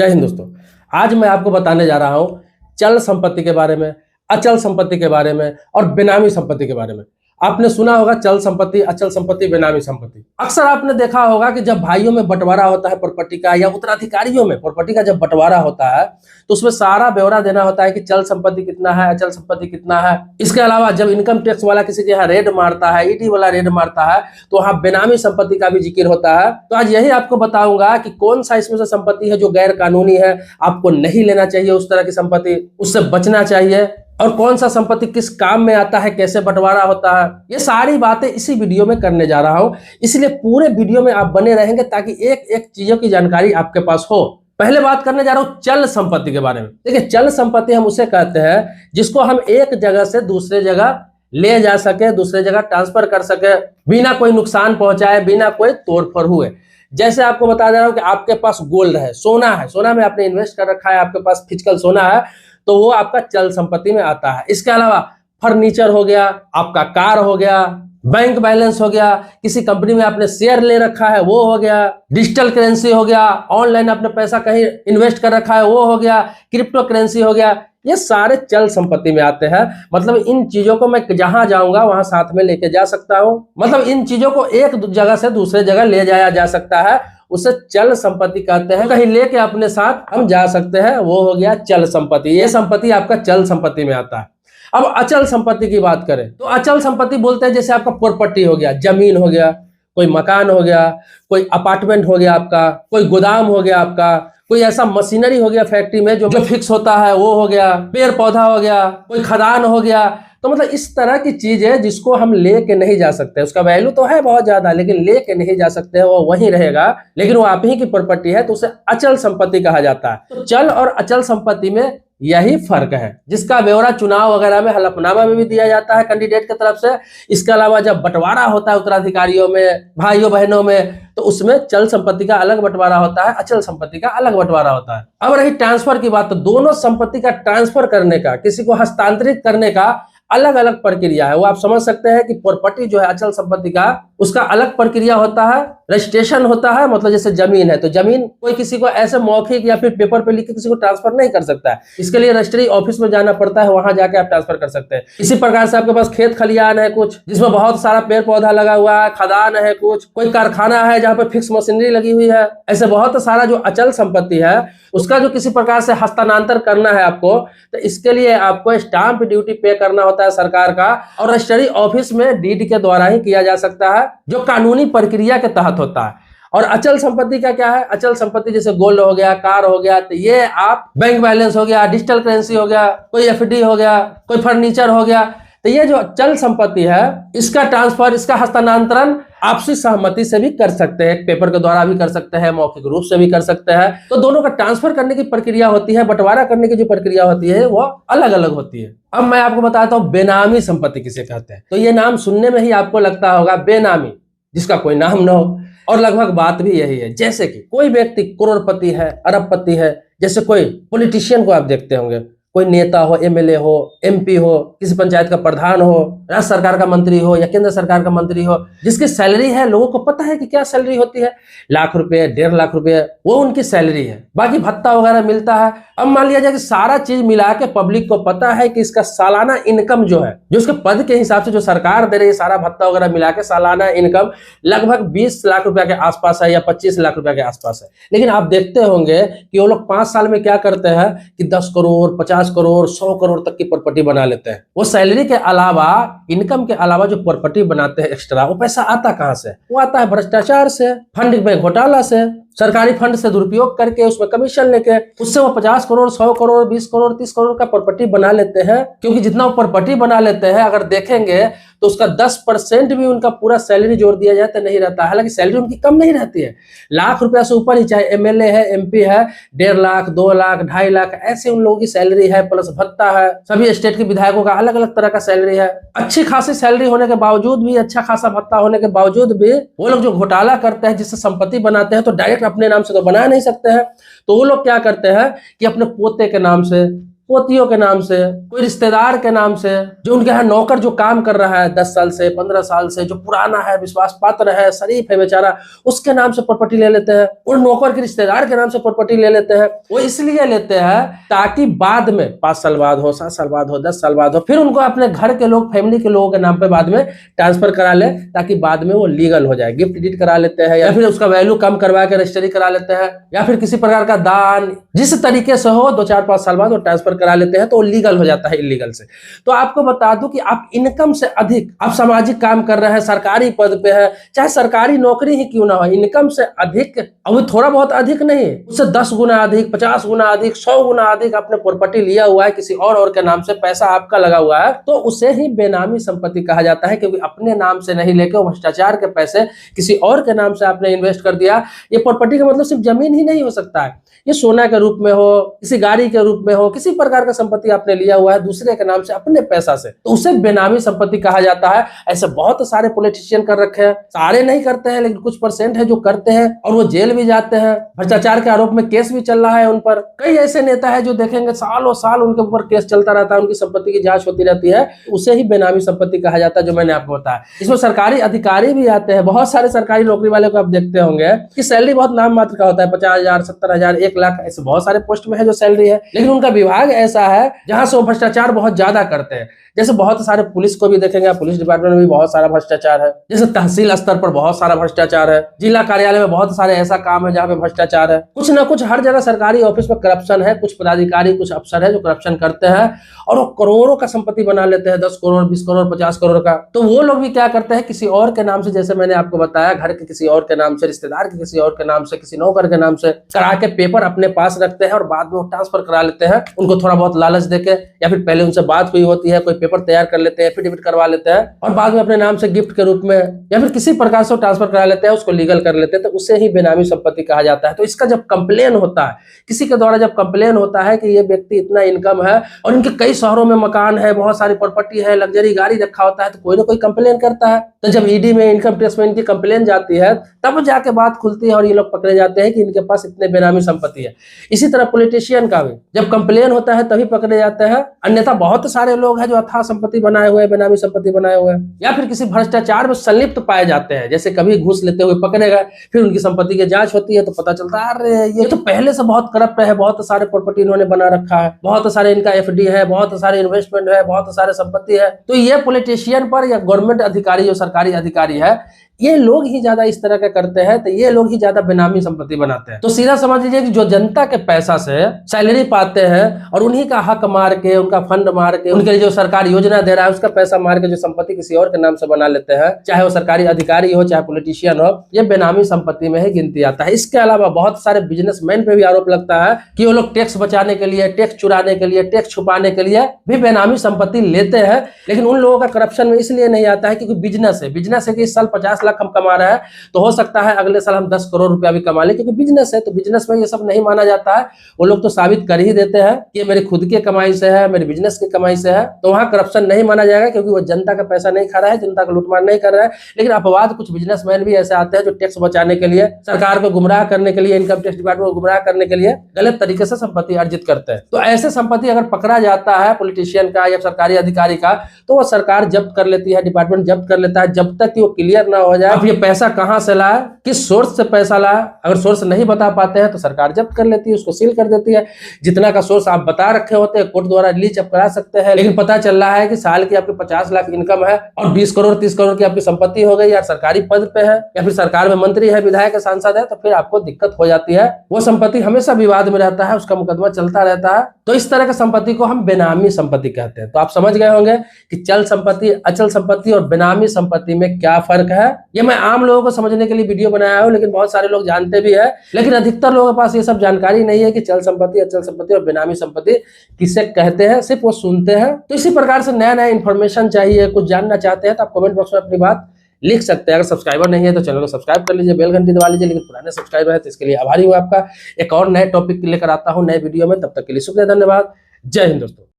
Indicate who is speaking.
Speaker 1: जय हिंद दोस्तों। आज मैं आपको बताने जा रहा हूं चल संपत्ति के बारे में, अचल संपत्ति के बारे में और बेनामी संपत्ति के बारे में। आपने सुना होगा चल संपत्ति, अचल संपत्ति, बेनामी संपत्ति। अक्सर आपने देखा होगा कि जब भाइयों में बंटवारा होता है प्रॉपर्टी का या उत्तराधिकारियों में प्रॉपर्टी का जब बंटवारा होता है तो उसमें सारा ब्यौरा देना होता है कि चल संपत्ति कितना है, अचल संपत्ति कितना है। इसके अलावा जब इनकम टैक्स वाला किसी के यहाँ रेड मारता है, ईडी वाला रेड मारता है, तो वहां बेनामी संपत्ति का भी जिक्र होता है। तो आज यही आपको बताऊंगा कि कौन सा इसमें से संपत्ति है जो गैर कानूनी है, आपको नहीं लेना चाहिए उस तरह की संपत्ति, उससे बचना चाहिए, और कौन सा संपत्ति किस काम में आता है, कैसे बंटवारा होता है। ये सारी बातें इसी वीडियो में करने जा रहा हूं, इसलिए पूरे वीडियो में आप बने रहेंगे ताकि एक एक चीजों की जानकारी आपके पास हो। पहले बात करने जा रहा हूं चल संपत्ति के बारे में। देखिए, चल संपत्ति हम उसे कहते हैं जिसको हम एक जगह से दूसरे जगह ले जा सके, दूसरे जगह ट्रांसफर कर सके, बिना कोई नुकसान पहुंचाए, बिना कोई तोड़फोड़ हुए। जैसे आपको बता दे रहा हूं कि आपके पास गोल्ड है, सोना है, सोना में आपने इन्वेस्ट कर रखा है, आपके पास फिजिकल सोना है, तो वो आपका चल संपत्ति में आता है। इसके अलावा फर्नीचर हो गया, आपका कार हो गया, बैंक बैलेंस हो गया, किसी कंपनी में आपने शेयर ले रखा है वो हो गया, डिजिटल करेंसी हो गया, ऑनलाइन आपने पैसा कहीं इन्वेस्ट कर रखा है वो हो गया, क्रिप्टो करेंसी हो गया, ये सारे चल संपत्ति में आते हैं। मतलब इन चीजों को मैं जहां जाऊंगा वहां साथ में लेके जा सकता हूं। मतलब इन चीजों को एक जगह से दूसरे जगह ले जाया जा सकता है, उसे चल संपत्ति कहते हैं। कहीं लेके अपने साथ हम जा सकते हैं, वो हो गया चल संपत्ति। ये संपत्ति आपका चल संपत्ति में आता है। अब अचल संपत्ति की बात करें तो अचल संपत्ति बोलते हैं जैसे आपका प्रॉपर्टी हो गया, जमीन हो गया, कोई मकान हो गया, कोई अपार्टमेंट हो गया आपका, कोई गोदाम हो गया आपका, कोई ऐसा मशीनरी हो गया फैक्ट्री में जो फिक्स होता है वो हो गया, पेड़ पौधा हो गया, कोई खदान हो गया। तो मतलब इस तरह की चीज है जिसको हम लेके नहीं जा सकते। उसका वैल्यू तो है बहुत ज्यादा, लेकिन लेके नहीं जा सकते, वो वहीं रहेगा, लेकिन वो आप ही की प्रॉपर्टी है, तो उसे अचल संपत्ति कहा जाता है। तो चल और अचल संपत्ति में यही फर्क है, जिसका ब्यौरा चुनाव वगैरह में, हलफनामा में भी दिया जाता है कैंडिडेट की तरफ से। इसके अलावा जब बंटवारा होता है उत्तराधिकारियों में, भाइयों बहनों में, तो उसमें चल संपत्ति का अलग बंटवारा होता है, अचल संपत्ति का अलग बंटवारा होता है। अब रही ट्रांसफर की बात, तो दोनों संपत्ति का ट्रांसफर करने का, किसी को हस्तांतरित करने का अलग अलग प्रक्रिया है। वो आप समझ सकते हैं कि प्रॉपर्टी जो है अचल संपत्ति का, उसका अलग प्रक्रिया होता है, रजिस्ट्रेशन होता है। मतलब जैसे जमीन है तो जमीन कोई किसी को ऐसे मौखिक या फिर पेपर पे लिख के किसी को ट्रांसफर नहीं कर सकता है, इसके लिए रजिस्ट्री ऑफिस में जाना पड़ता है, वहां जाके आप ट्रांसफर कर सकते हैं। इसी प्रकार से आपके पास खेत खलियान है कुछ, जिसमें बहुत सारा पेड़ पौधा लगा हुआ है, खदान है कुछ, कोई कारखाना है जहाँ पे फिक्स मशीनरी लगी हुई है, ऐसे बहुत सारा जो अचल संपत्ति है उसका जो किसी प्रकार से हस्तांतरण करना है आपको, तो इसके लिए आपको स्टाम्प ड्यूटी पे करना होता है सरकार का, और रजिस्ट्री ऑफिस में डीड के द्वारा ही किया जा सकता है, जो कानूनी प्रक्रिया के तहत होता है। और अचल संपत्ति का क्या है? अचल संपत्ति जैसे गोल्ड हो गया, कार हो गया, तो ये आप बैंक बैलेंस हो गया, डिजिटल करेंसी हो गया, कोई एफडी हो गया, कोई फर्नीचर हो गया, तो ये जो चल संपत्ति है इसका ट्रांसफर, इसका हस्तांतरण आपसी सहमति से भी कर सकते हैं, पेपर के द्वारा भी कर सकते हैं, मौखिक रूप से भी कर सकते हैं। तो दोनों का ट्रांसफर करने की प्रक्रिया होती है, बंटवारा करने की जो प्रक्रिया होती है वो अलग अलग होती है। अब मैं आपको बताता हूँ बेनामी संपत्ति किसे कहते हैं। तो ये नाम सुनने में ही आपको लगता होगा बेनामी, जिसका कोई नाम न हो, और लगभग बात भी यही है। जैसे कि कोई व्यक्ति करोड़पति है, अरबपति है, जैसे कोई पॉलिटिशियन को आप देखते होंगे, कोई नेता हो, एमएलए हो, एमपी हो, किसी पंचायत का प्रधान हो, राज्य सरकार का मंत्री हो या केंद्र सरकार का मंत्री हो, जिसकी सैलरी है, लोगों को पता है कि क्या सैलरी होती है, लाख रुपए, 1.5 लाख रुपए, वो उनकी सैलरी है। बाकी भत्ता वगैरह मिलता है। अब मान लिया जाए कि सारा चीज मिला के पब्लिक को पता है कि इसका सालाना इनकम जो है, जो उसके पद के हिसाब से जो सरकार दे रही है, सारा भत्ता वगैरह मिला के सालाना इनकम लगभग 20 लाख रुपया के आसपास है या 25 लाख रुपया के आसपास है। लेकिन आप देखते होंगे कि वो लोग 5 साल में क्या करते हैं कि 10 करोड़, 50 करोड़, 100 करोड़ तक की प्रॉपर्टी बना लेते हैं। वो सैलरी के अलावा, इनकम के अलावा जो प्रॉपर्टी बनाते हैं एक्स्ट्रा, वो पैसा आता कहां से? वो आता है भ्रष्टाचार से, फंड में घोटाला से, सरकारी फंड से दुरुपयोग करके उसमें कमीशन लेके, उससे वो 50 करोड़, 100 करोड़, 20 करोड़, 30 करोड़ का प्रॉपर्टी बना लेते हैं। क्योंकि जितना वो प्रॉपर्टी बना लेते हैं, अगर देखेंगे तो उसका 10% भी उनका पूरा सैलरी जोड़ दिया जाए तो नहीं रहता। हालांकि सैलरी उनकी कम नहीं रहती है, लाख रुपया से ऊपर ही, चाहे एमएलए है, एमपी है, 1.5 लाख, 2 लाख, 2.5 लाख, ऐसे उन लोगों की सैलरी है, प्लस भत्ता है। सभी स्टेट के विधायकों का अलग अलग तरह का सैलरी है। अच्छी खासी सैलरी होने के बावजूद भी, अच्छा खासा भत्ता होने के बावजूद भी, वो लोग जो घोटाला करते हैं, जिससे संपत्ति बनाते हैं, तो डायरेक्ट अपने नाम से तो बना नहीं सकते हैं, तो वो लोग क्या करते हैं कि अपने पोते के नाम से पोतियों के नाम से, कोई रिश्तेदार के नाम से, जो उनके यहाँ नौकर जो काम कर रहा है 10 साल से 15 साल से, जो पुराना है, विश्वास पात्र है, शरीफ है बेचारा, उसके नाम से प्रॉपर्टी ले लेते हैं। उन नौकर के रिश्तेदार के नाम से प्रॉपर्टी ले लेते हैं। वो इसलिए लेते हैं ताकि बाद में 5 साल बाद हो, 7 साल बाद हो, 10 साल बाद हो, फिर उनको अपने घर के लोग, फैमिली के लोगों के नाम पे बाद में ट्रांसफर करा ले, ताकि बाद में वो लीगल हो जाए। गिफ्ट डीड करा लेते हैं, या फिर उसका वैल्यू कम करवा के रजिस्ट्री करा लेते हैं, या फिर किसी प्रकार का दान, जिस तरीके से हो 2, 4, 5 साल बाद वो ट्रांसफर करा लेते हैं, तो वो लीगल हो जाता है इलीगल से। तो आपको बता दूं कि आप इनकम से अधिक, आप सामाजिक काम कर रहे हैं, सरकारी पद पे है, चाहे सरकारी नौकरी ही क्यों ना हो, इनकम से अधिक, अब थोड़ा बहुत अधिक नहीं, उससे 10 गुना अधिक, 50 गुना अधिक, 100 गुना अधिक आपने प्रॉपर्टी लिया हुआ है किसी और के नाम से, पैसा आपका लगा हुआ है, तो उसे ही बेनामी संपत्ति कहा जाता है। क्योंकि अपने नाम से नहीं लेके भ्रष्टाचार के पैसे किसी और के नाम से आपने इन्वेस्ट कर दिया। ये प्रॉपर्टी का मतलब सिर्फ जमीन ही नहीं हो सकता है, ये सोना के रूप में हो, किसी गाड़ी के रूप में हो, किसी प्रकार का संपत्ति आपने लिया हुआ है दूसरे के नाम से अपने पैसा से, तो उसे बेनामी संपत्ति कहा जाता है। ऐसे बहुत सारे पॉलिटिशियन कर रखे हैं, सारे नहीं करते हैं लेकिन कुछ परसेंट है जो करते हैं, और वो जेल भी जाते हैं। भ्रष्टाचार के आरोप में केस भी चल रहा है उन पर। कई ऐसे नेता है जो देखेंगे सालों साल उनके ऊपर केस चलता रहता है, उनकी संपत्ति की जांच होती रहती है, उसे ही बेनामी संपत्ति कहा जाता है, जो मैंने आपको बताया। इसमें सरकारी अधिकारी भी आते हैं। बहुत सारे सरकारी नौकरी वाले को आप देखते होंगे कि सैलरी बहुत नाम मात्र का होता है, 50,000, 70,000, 1 लाख, ऐसे बहुत सारे पोस्ट में है जो सैलरी है, लेकिन उनका विभाग ऐसा है जहां से वो भ्रष्टाचार बहुत ज्यादा करते हैं। जैसे बहुत सारे पुलिस को भी देखेंगे, पुलिस डिपार्टमेंट में भी बहुत सारा भ्रष्टाचार है, जैसे तहसील स्तर पर बहुत सारा भ्रष्टाचार है, जिला कार्यालय में बहुत सारे ऐसा काम है जहाँ पे भ्रष्टाचार है। कुछ ना कुछ हर जगह सरकारी ऑफिस में करप्शन है। कुछ पदाधिकारी, कुछ अफसर है जो करप्शन करते हैं और वो करोड़ों का संपत्ति बना लेते हैं, 10 करोड़, 20 करोड़, 50 करोड़ का। तो वो लोग भी क्या करते हैं, किसी और के नाम से, जैसे मैंने आपको बताया, घर के किसी और के नाम से, रिश्तेदार के किसी और के नाम से, किसी नौकर के नाम से करा के पेपर अपने पास रखते हैं और बाद में ट्रांसफर करा लेते हैं, उनको थोड़ा बहुत लालच देके, या फिर पहले उनसे बात हुई होती है, कोई पेपर तैयार कर लेते हैं, एफिडेविट करवा लेते हैं और बाद में अपने नाम से गिफ्ट के रूप में या फिर किसी प्रकार से ट्रांसफर करा लेते हैं, उसको लीगल कर लेते हैं, तो उसे ही बेनामी संपत्ति कहा जाता है। तो इसका जब कंप्लेन होता है, किसी के द्वारा जब कंप्लेन होता है कि ये व्यक्ति इतना इनकम है और इनके कई शहरों में मकान है, बहुत सारी प्रॉपर्टी है, लग्जरी गाड़ी रखा होता है, तो कोई ना कोई कंप्लेन करता है। तो जब ईडी में, इनकम टैक्स में इनकी कंप्लेन जाती है, तब जाके बात खुलती है और ये लोग पकड़े जाते हैं कि इनके पास इतने बेनामी संपत्ति है। इसी तरह पॉलिटिशियन का भी जब कंप्लेन होता है तभी पकड़े जाते हैं, अन्यथा बहुत सारे लोग हैं जो अथाह संपत्ति बनाए हुए, बेनामी संपत्ति बनाए हुए हैं, या फिर किसी भ्रष्टाचार में संलिप्त पाए जाते हैं, जैसे कभी घूस लेते हुए पकड़े गए, फिर उनकी संपत्ति की जांच होती है तो पता चलता है अरे ये तो पहले से बहुत करप्ट है, बहुत सारे प्रॉपर्टी इन्होंने बना रखा है, बहुत सारे इनका एफडी है, बहुत सारे इन्वेस्टमेंट है, बहुत सारे संपत्ति है। तो ये पॉलिटिशियन पर या गवर्नमेंट अधिकारी, जो सरकारी अधिकारी है, ये लोग ही ज्यादा इस तरह के करते हैं, तो ये लोग ही ज्यादा बेनामी संपत्ति बनाते हैं। तो सीधा समझ लीजिए कि जो जनता के पैसा से सैलरी पाते हैं और उन्हीं का हक मार के, उनका फंड मार के, उनके लिए जो सरकार योजना दे रहा है उसका पैसा मार के जो संपत्ति किसी और के नाम से बना लेते हैं, चाहे वो सरकारी अधिकारी हो, चाहे पॉलिटिशियन हो, ये बेनामी संपत्ति में ही गिनती आता है। इसके अलावा बहुत सारे बिजनेसमैन पे भी आरोप लगता है कि वो लोग टैक्स बचाने के लिए, टैक्स चुराने के लिए, टैक्स छुपाने के लिए भी बेनामी संपत्ति लेते हैं। लेकिन उन लोगों का करप्शन में इसलिए नहीं आता है क्योंकि बिजनेस है कि इस साल 50 लाख हम कमा रहे हैं तो हो सकता है अगले साल हम 10 करोड़ रुपया भी कमा ले, क्योंकि बिजनेस है। तो बिजनेस में ये सब नहीं माना जाता है। वो लोग तो साबित कर ही देते हैं कि मेरी खुद की कमाई से है, मेरी बिजनेस की कमाई से है, तो वहां करप्शन नहीं माना जाएगा क्योंकि वो जनता का पैसा नहीं खा रहा है, जनता का लूटमार नहीं कर रहा है। लेकिन अपवाद कुछ बिजनेसमैन भी ऐसे आते हैं जो टैक्स बचाने के लिए, सरकार को गुमराह करने के लिए, इनकम टैक्स डिपार्टमेंट को गुमराह करने के लिए गलत तरीके से संपत्ति अर्जित करते हैं। तो ऐसे संपत्ति अगर पकड़ा जाता है पॉलिटिशियन का या सरकारी अधिकारी का, तो वो सरकार जब्त कर लेती है, डिपार्टमेंट जब्त कर लेता है, जब तक कि वो क्लियर ना हो जाए अब ये पैसा कहां से लाया, किस सोर्स से पैसा लाया। अगर सोर्स नहीं बता पाते हैं तो सरकार जब्त कर लेती है, उसको सील कर देती है। जितना का सोर्स आप बता रखे होते हैं कोर्ट द्वारा रिलीज आप करा सकते हैं, लेकिन पता चल रहा है कि साल की आपकी 50 लाख इनकम है और 20 करोड़ 30 करोड़ की आपकी संपत्ति हो गई, या सरकारी पद पे है या फिर सरकार में मंत्री है, विधायक है, सांसद है, तो फिर आपको दिक्कत हो जाती है। वो संपत्ति हमेशा विवाद में रहता है, उसका मुकदमा चलता रहता है। तो इस तरह की संपत्ति को हम बेनामी संपत्ति कहते हैं। तो आप समझ गए होंगे कि चल संपत्ति, अचल संपत्ति और बेनामी संपत्ति में क्या फर्क है। ये मैं आम लोगों को समझने के लिए वीडियो बनाया हूं, लेकिन बहुत सारे लोग जानते भी है, लेकिन अधिकतर लोगों के पास ये सब जानकारी नहीं है कि चल संपत्ति, अचल संपत्ति और बेनामी संपत्ति किसे कहते हैं, सिर्फ वो सुनते हैं। तो इसी प्रकार से नया नया इन्फॉर्मेशन चाहिए, कुछ जानना चाहते हैं तो आप कमेंट बॉक्स में अपनी बात लिख सकते हैं। अगर सब्सक्राइबर नहीं है तो चैनल को सब्सक्राइब कर लीजिए, बेल घंटी दबा लीजिए। लेकिन पुराने सब्सक्राइबर है तो इसके लिए आभारी हूं आपका। एक और नए टॉपिक लेकर आता हूं नए वीडियो में, तब तक के लिए शुक्रिया, धन्यवाद, जय हिंद दोस्तों।